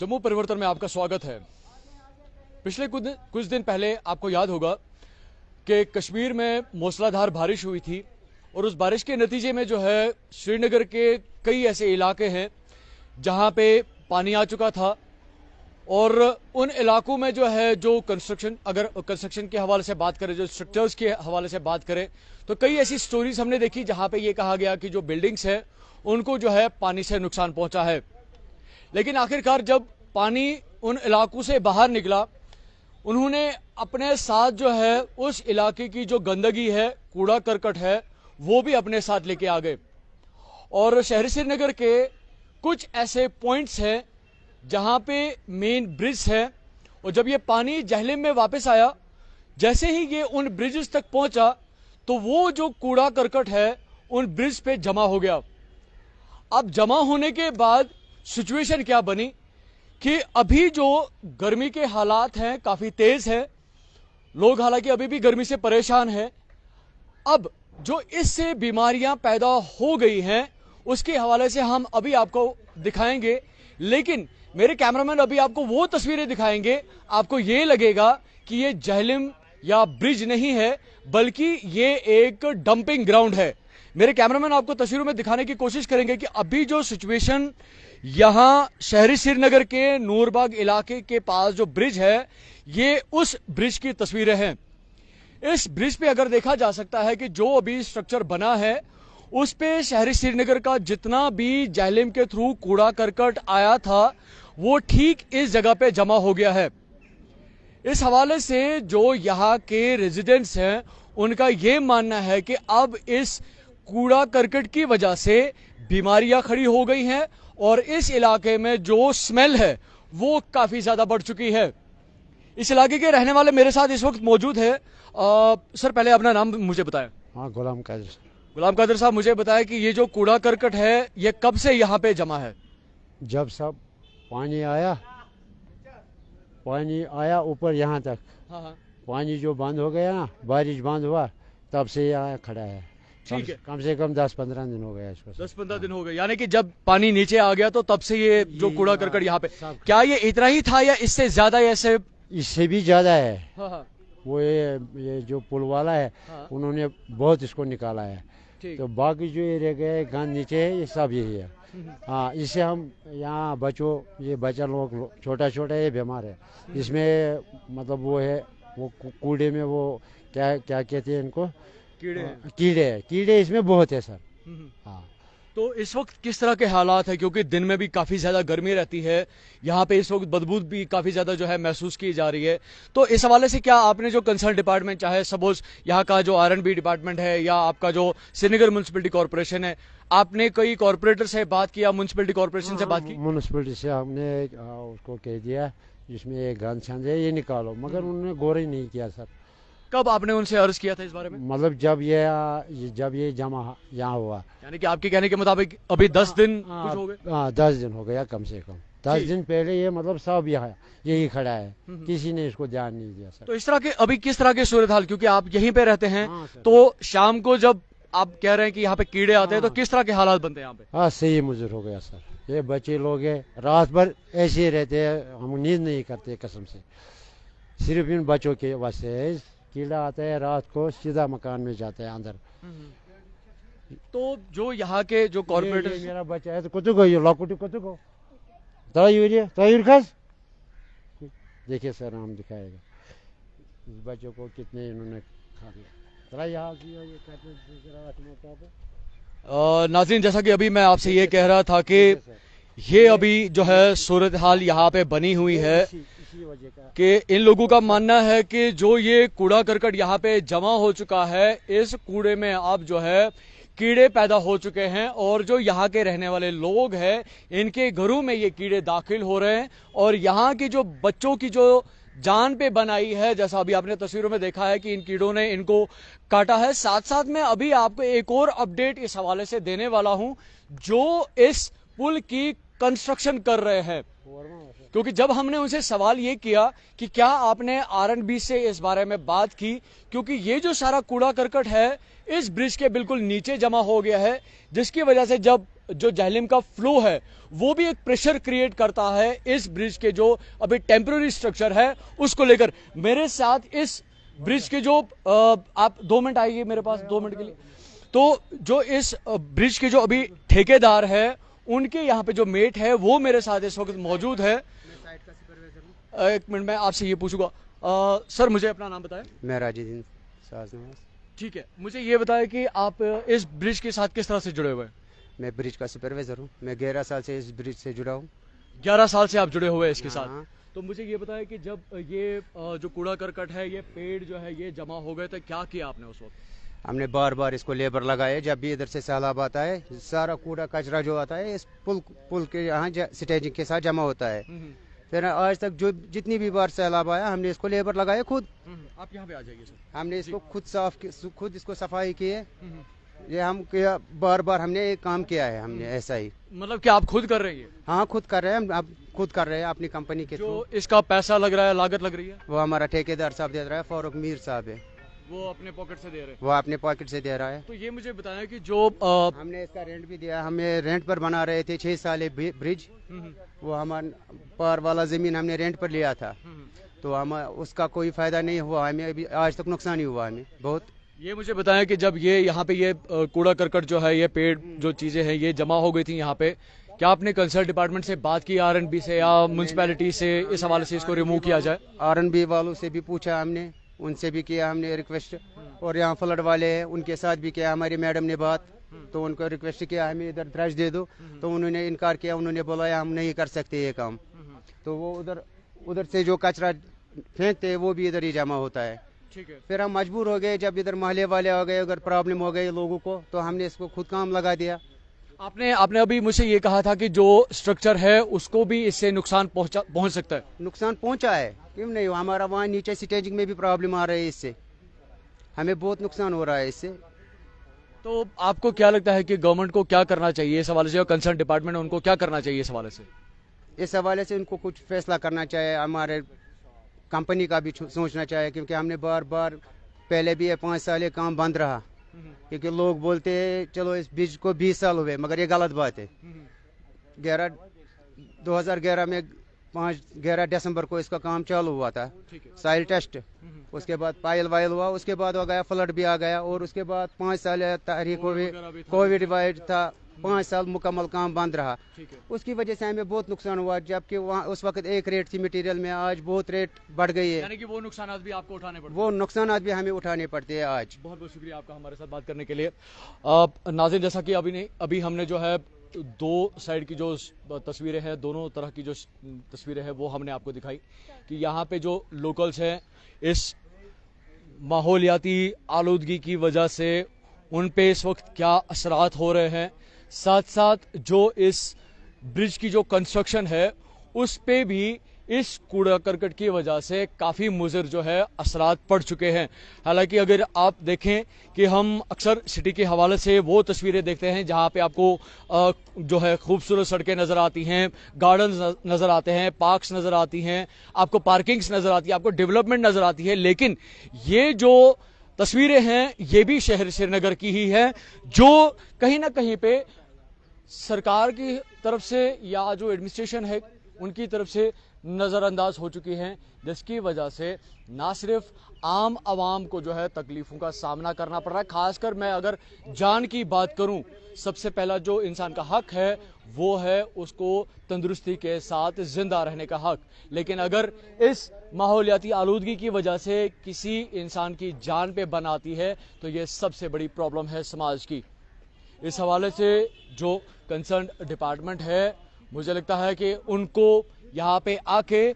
जम्मू परिवर्तन में आपका स्वागत है। पिछले कुछ दिन पहले आपको याद होगा कि कश्मीर में मूसलाधार बारिश हुई थी और उस बारिश के नतीजे में जो है श्रीनगर के कई ऐसे इलाके हैं जहां पे पानी आ चुका था और उन इलाकों में जो है जो कंस्ट्रक्शन के हवाले से बात करें, जो स्ट्रक्चर्स के हवाले से बात करें, तो कई ऐसी स्टोरीज हमने देखी जहां पे ये कहा गया कि जो बिल्डिंग्स है उनको जो है पानी से नुकसान पहुंचा है। लेकिन आखिरकार जब पानी उन इलाकों से बाहर निकला, उन्होंने अपने साथ जो है उस इलाके की जो गंदगी है, कूड़ा करकट है, वो भी अपने साथ लेके आ गए। और शहर श्रीनगर के कुछ ऐसे पॉइंट्स हैं जहां पे मेन ब्रिज है और जब ये पानी जहलिम में वापस आया, जैसे ही ये उन ब्रिजेस तक पहुंचा तो वो जो कूड़ा करकट है उन ब्रिज पे जमा हो गया। अब जमा होने के बाद सिचुएशन क्या बनी कि अभी जो गर्मी के हालात हैं काफी तेज है, लोग हालांकि अभी भी गर्मी से परेशान हैं। अब जो इससे बीमारियां पैदा हो गई हैं उसके हवाले से हम अभी आपको दिखाएंगे, लेकिन मेरे कैमरामैन अभी आपको वो तस्वीरें दिखाएंगे, आपको ये लगेगा कि ये जहलिम या ब्रिज नहीं है बल्कि ये एक डंपिंग ग्राउंड है। मेरे कैमरामैन आपको तस्वीरों में दिखाने की कोशिश करेंगे कि अभी जो सिचुएशन यहां शहरी श्रीनगर के नूरबाग इलाके के पास जो ब्रिज है, ये उस ब्रिज की तस्वीरें हैं। इस ब्रिज पे अगर देखा जा सकता है कि जो अभी स्ट्रक्चर बना है उस पे शहरी श्रीनगर का जितना भी जहलिम के थ्रू कूड़ा करकट आया था वो ठीक इस जगह पे जमा हो गया है। इस हवाले से जो यहाँ के रेजिडेंट्स हैं उनका ये मानना है कि अब इस कूड़ा करकट की वजह से बीमारियां खड़ी हो गई हैं और इस इलाके में जो स्मेल है वो काफी ज्यादा बढ़ चुकी है। इस इलाके के रहने वाले मेरे साथ इस वक्त मौजूद है। सर, पहले अपना नाम मुझे बताएं। हाँ, गुलाम कादिर साहब, मुझे बताएं कि ये जो कूड़ा करकट है ये कब से यहाँ पे जमा है? जब सब पानी आया ऊपर यहाँ तक। हाँ। पानी जो बंद हो गया ना, बारिश बंद हुआ, तब से यहाँ खड़ा है। ठीक है, कम से कम 10-15 दिन हो गया इसको। 10-15 दिन हो गए, यानी कि जब पानी नीचे आ गया तो तब से ये जो कूड़ा करकट यहाँ पे। क्या ये इतना ही था या इससे ज्यादा? ऐसे इससे भी ज्यादा है। हाँ। वो ये जो पुल वाला है, हाँ। उन्होंने बहुत इसको निकाला है। तो बाकी जो ये रह गए गंद नीचे है, ये सब यही है। हाँ, इससे हम यहाँ बच्चा लोग छोटा ये बीमार है। इसमें मतलब वो है, वो कूड़े में वो क्या कहते हैं इनको, कीड़े इसमें बहुत है सर। हाँ। तो इस वक्त किस तरह के हालात है, क्योंकि दिन में भी काफी ज्यादा गर्मी रहती है, यहाँ पे इस वक्त बदबू भी काफी ज्यादा जो है महसूस की जा रही है, तो इस हवाले से क्या आपने जो कंसर्न डिपार्टमेंट, चाहे सपोज यहाँ का जो R&B डिपार्टमेंट है या आपका जो श्रीनगर म्युनिसिपलिटी कॉर्पोरेशन है, आपने कोई कॉर्पोरेटर से बात किया, म्युनिसिपलिटी कॉर्पोरेशन से बात की? म्युनिसिपलिटी से हमने उसको कह दिया जिसमें ये गंद छंद है ये निकालो, मगर उन्होंने गौर ही नहीं किया सर। कब आपने उनसे अर्ज किया था इस बारे में? मतलब जब ये जमा यहाँ हुआ, यानी कि आपके कहने के मुताबिक अभी 10 दिन कुछ हो गए? हाँ, 10 दिन हो गया कम से कम। 10 दिन पहले ये मतलब सब यही खड़ा है, किसी ने इसको ध्यान नहीं दिया सर। तो इस तरह के अभी किस तरह के सूरत हाल, क्योंकि आप यहीं पे रहते हैं, तो शाम को जब आप कह रहे हैं कि यहाँ पे कीड़े आते हैं, तो किस तरह के हालात बनते हैं यहाँ पे? हाँ, सही मुजर हो गया सर। ये बच्चे लोग हैं, रात भर ऐसे ही रहते हैं, हम नींद नहीं करते कसम से। सिर्फ इन बच्चों के वास्ते है, कीड़ा आता है रात को सीधा मकान में जाता है अंदर। तो जो यहाँ के जो कॉर्पोरेटर, मेरा बच्चा है तो कुछ खास देखिए सर, हम दिखाएगा इस बच्चों को कितने इन्होंने खा लिया। नाज़रीन, जैसा कि अभी मैं आपसे ये कह रहा था कि ये अभी जो है सूरत हाल यहाँ पे बनी हुई है कि इन लोगों का मानना है कि जो ये कूड़ा करकट यहाँ पे जमा हो चुका है, इस कूड़े में अब जो है कीड़े पैदा हो चुके हैं और जो यहाँ के रहने वाले लोग हैं इनके घरों में ये कीड़े दाखिल हो रहे हैं और यहाँ की जो बच्चों की जो जान पे बनाई है, जैसा अभी आपने तस्वीरों में देखा है कि इन कीड़ों ने इनको काटा है। साथ साथ में अभी आपको एक और अपडेट इस हवाले से देने वाला हूं, जो इस पुल की कंस्ट्रक्शन कर रहे हैं, क्योंकि जब हमने उनसे सवाल ये किया कि क्या आपने R&B से इस बारे में बात की, क्योंकि ये जो सारा कूड़ा करकट है इस ब्रिज के बिल्कुल नीचे जमा हो गया है, जिसकी वजह से जब जो जहलीम का फ्लो है वो भी एक प्रेशर क्रिएट करता है इस ब्रिज के जो अभी टेम्पररी स्ट्रक्चर है उसको लेकर। मेरे साथ इस ब्रिज के जो आप 2 मिनट आइए मेरे पास 2 मिनट के लिए। तो जो इस ब्रिज के जो अभी ठेकेदार है उनके यहाँ पे जो मेट है वो मेरे साथ इस वक्त मौजूद है। एक मिनट में आपसे ये पूछूंगा, सर मुझे अपना नाम बताएं। मैं राजीदीन साजनवाज। ठीक है, मुझे ये बताएं कि आप इस ब्रिज के साथ किस तरह से जुड़े हुए हैं। मैं ब्रिज का सुपरवाइजर हूँ। मैं 11 साल से इस ब्रिज से जुड़ा हूँ। 11 साल से आप जुड़े हुए हैं इसके हाँ। साथ। तो मुझे ये बताएं कि जब ये जो कूड़ा करकट है ये पेड़ जो है ये जमा हो गए थे, क्या किया आपने उस वक्त। हमने बार बार इसको लेबर लगाए। जब भी इधर से सैलाब आता है सारा कूड़ा कचरा जो आता है इस पुल के यहाँ स्टेजिंग के साथ जमा होता है। फिर आज तक जो जितनी भी बार सैलाब आया हमने इसको लेबर लगाए खुद। आप यहाँ पे आ जाइए सर। हमने इसको खुद इसको सफाई की है। ये हम बार बार हमने एक काम किया है हमने ऐसा ही। मतलब कि आप खुद कर रही है। हाँ खुद कर रहे हैं हम। अब खुद कर रहे हैं अपनी कंपनी के थ्रू। जो इसका पैसा लग रहा है, लागत लग रही है, वो हमारा ठेकेदार साहब दे रहा है, फारूक मीर साहब है। वो अपने पॉकेट से दे रहे हैं। वो अपने पॉकेट से दे रहा है। तो ये मुझे बताया कि जो हमने इसका रेंट भी दिया। हमें रेंट पर बना रहे थे 6 साल ब्रिज। वो हमारा पार वाला जमीन हमने रेंट पर लिया था। तो हम उसका कोई फायदा नहीं हुआ हमें। अभी आज तक नुकसान ही हुआ हमें बहुत। ये मुझे बताया कि जब ये यहाँ पे ये कूड़ा करकट जो है ये पेड़ जो चीजें हैं ये जमा हो गई थी यहाँ पे, क्या आपने कंसर्न डिपार्टमेंट से बात की RNB से या म्यूनसिपैलिटी से इस हवाले से इसको रिमूव किया जाए। RNB वालों से भी पूछा हमने, उनसे भी किया हमने रिक्वेस्ट। और यहाँ फ्लड वाले हैं उनके साथ भी किया। हमारी मैडम ने बात तो उनको रिक्वेस्ट किया हमें इधर द्रश दे दो। तो उन्होंने इनकार किया। उन्होंने बोला हम नहीं कर सकते ये काम। तो वो उधर से जो कचरा फेंकते हैं वो भी इधर ही जमा होता है। ठीक है। फिर हम मजबूर हो गए जब इधर मोहल्ले वाले आ गए, अगर प्रॉब्लम हो गई लोगों को तो हमने इसको खुद काम लगा दिया। आपने अभी मुझे ये कहा था कि जो स्ट्रक्चर है उसको भी इससे नुकसान पहुंच सकता है। नुकसान पहुंचा है, क्यों नहीं। हमारा वहाँ नीचे स्टेजिंग में भी प्रॉब्लम आ रही है। इससे हमें बहुत नुकसान हो रहा है इससे। तो आपको क्या लगता है कि गवर्नमेंट को क्या करना चाहिए इस हवाले से, और कंसर्न डिपार्टमेंट उनको क्या करना चाहिए इस हवाले से। इस हवाले से उनको कुछ फैसला करना चाहिए। हमारे कंपनी का भी सोचना चाहिए, क्योंकि हमने बार बार पहले भी ये 5 साल ये काम बंद रहा। क्योंकि लोग बोलते हैं चलो इस ब्रिज को 20 साल हुए, मगर ये गलत बात है। 2011 में 11 दिसंबर को इसका काम चालू हुआ था, साइल टेस्ट। उसके बाद पायल वायल हुआ, उसके बाद हो गया फ्लड भी आ गया। और उसके बाद 5 साल तारीख कोविड वाइड था, 5 साल मुकम्मल काम बंद रहा। उसकी वजह से हमें बहुत नुकसान हुआ। जबकि वहाँ उस वक्त एक रेट थी मटेरियल में, आज बहुत रेट बढ़ गई है। यानी कि वो नुकसान भी आपको उठाने पड़ते हैं। वो नुकसान भी हमें उठाने पड़ते हैं आज। बहुत बहुत शुक्रिया आपका हमारे साथ बात करने के लिए। नाज़रीन, जैसा कि अभी हमने जो है 2 साइड की जो तस्वीरें हैं, दोनों तरह की जो तस्वीरें हैं वो हमने आपको दिखाई कि यहाँ पे जो लोकल्स हैं इस माहौलियाती आलूदगी की वजह से उन पे इस वक्त क्या असरात हो रहे हैं। साथ साथ जो इस ब्रिज की जो कंस्ट्रक्शन है उस पे भी इस कूड़ा करकट की वजह से काफ़ी मुज़र जो है असरात पड़ चुके हैं। हालांकि अगर आप देखें कि हम अक्सर सिटी के हवाले से वो तस्वीरें देखते हैं जहां पे आपको जो है खूबसूरत सड़कें नज़र आती हैं, गार्डन नज़र आते हैं, पार्क्स नज़र आती हैं, आपको पार्किंग्स नज़र आती है, आपको डेवलपमेंट नज़र आती है। लेकिन ये जो तस्वीरें हैं ये भी शहर श्रीनगर की ही है, जो कहीं ना कहीं पे सरकार की तरफ से या जो एडमिनिस्ट्रेशन है उनकी तरफ से नज़रअंदाज हो चुकी हैं, जिसकी वजह से ना सिर्फ आम आवाम को जो है तकलीफ़ों का सामना करना पड़ रहा है। खासकर मैं अगर जान की बात करूं, सबसे पहला जो इंसान का हक है वो है उसको तंदुरुस्ती के साथ जिंदा रहने का हक। लेकिन अगर इस माहौलियाती आलूदगी की वजह से किसी इंसान की जान पे बन आती है तो ये सबसे बड़ी प्रॉब्लम है समाज की। इस हवाले से जो कंसर्न डिपार्टमेंट है मुझे लगता है कि उनको यहाँ पे आके